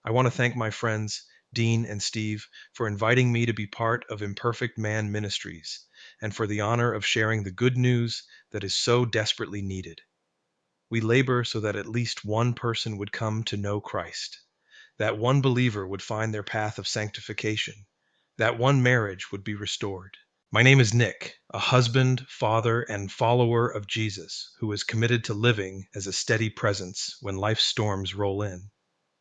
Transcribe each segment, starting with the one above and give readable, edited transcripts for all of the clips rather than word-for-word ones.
I want to thank my friends, Dean and Steve, for inviting me to be part of Imperfect Man Ministries and for the honor of sharing the good news that is so desperately needed. We labor so that at least one person would come to know Christ, that one believer would find their path of sanctification, that one marriage would be restored. My name is Nick, a husband, father, and follower of Jesus who is committed to living as a steady presence when life's storms roll in.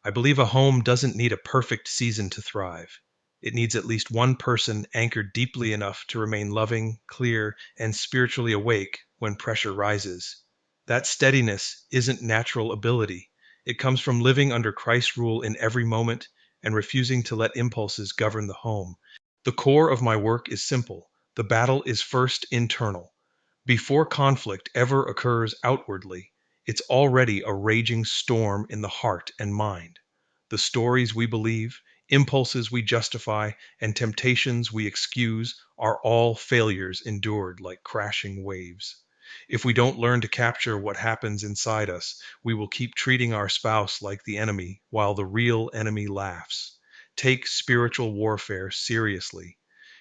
I believe a home doesn't need a perfect season to thrive. It needs at least one person anchored deeply enough to remain loving, clear, and spiritually awake when pressure rises. That steadiness isn't natural ability. It comes from living under Christ's rule in every moment and refusing to let impulses govern the home. The core of my work is simple. The battle is first internal. Before conflict ever occurs outwardly, it's already a raging storm in the heart and mind. The stories we believe, impulses we justify, and temptations we excuse are all failures endured like crashing waves. If we don't learn to capture what happens inside us, we will keep treating our spouse like the enemy while the real enemy laughs. Take spiritual warfare seriously.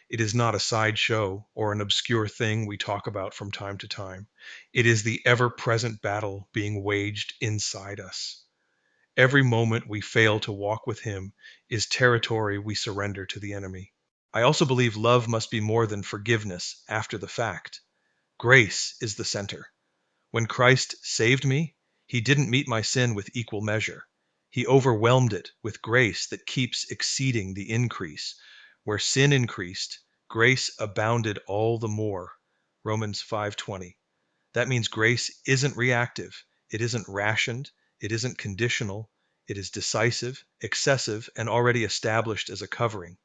It is not a sideshow or an obscure thing we talk about from time to time. It is the ever present battle being waged inside us. Every moment we fail to walk with Him is territory we surrender to the enemy. I also believe love must be more than forgiveness after the fact. Grace is the center. When Christ saved me, He didn't meet my sin with equal measure. He overwhelmed it with grace that keeps exceeding the increase. Where sin increased, grace abounded all the more. Romans 5:20. That means grace isn't reactive, it isn't rationed, it isn't conditional, it is decisive, excessive, and already established as a covering.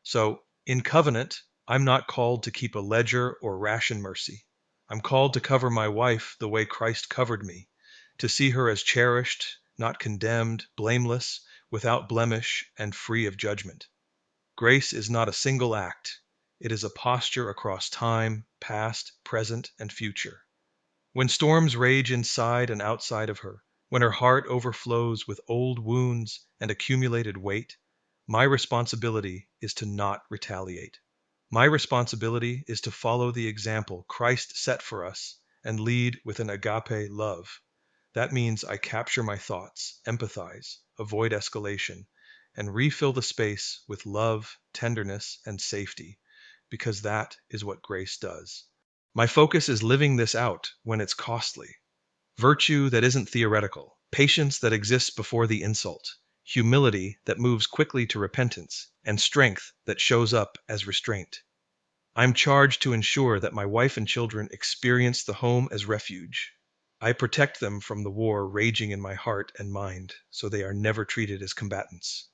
So, in covenant, I'm not called to keep a ledger or ration mercy. I'm called to cover my wife the way Christ covered me, to see her as cherished, not condemned, blameless, without blemish, and free of judgment. Grace is not a single act. It is a posture across time, past, present, and future. When storms rage inside and outside of her, when her heart overflows with old wounds and accumulated weight, my responsibility is to not retaliate. My responsibility is to follow the example Christ set for us and lead with an agape love. That means I capture my thoughts, empathize, avoid escalation, and refill the space with love, tenderness, and safety, because that is what grace does. My focus is living this out when it's costly. Virtue that isn't theoretical, patience that exists before the insult, humility that moves quickly to repentance, and strength that shows up as restraint. I'm charged to ensure that my wife and children experience the home as refuge. I protect them from the war raging in my heart and mind so they are never treated as combatants.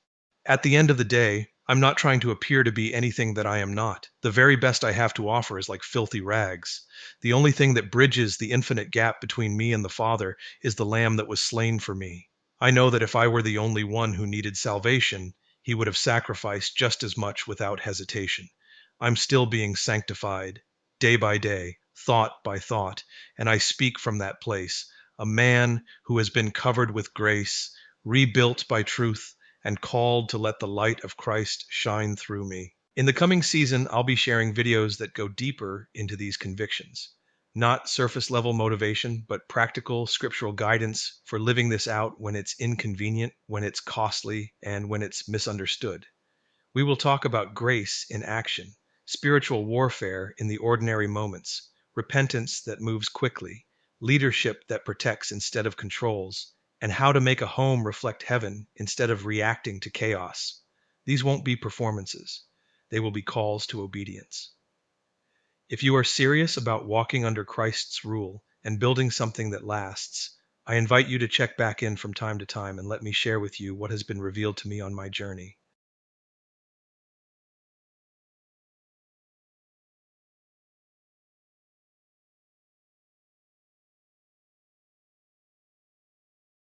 At the end of the day, I'm not trying to appear to be anything that I am not. The very best I have to offer is like filthy rags. The only thing that bridges the infinite gap between me and the Father is the Lamb that was slain for me. I know that if I were the only one who needed salvation, He would have sacrificed just as much without hesitation. I'm still being sanctified, day by day, thought by thought, and I speak from that place, a man who has been covered with grace, rebuilt by truth, and called to let the light of Christ shine through me. In the coming season, I'll be sharing videos that go deeper into these convictions. Not surface level motivation, but practical scriptural guidance for living this out when it's inconvenient, when it's costly, and when it's misunderstood. We will talk about grace in action, spiritual warfare in the ordinary moments, repentance that moves quickly, leadership that protects instead of controls, and how to make a home reflect heaven instead of reacting to chaos. These won't be performances, they will be calls to obedience. If you are serious about walking under Christ's rule and building something that lasts, I invite you to check back in from time to time and let me share with you what has been revealed to me on my journey.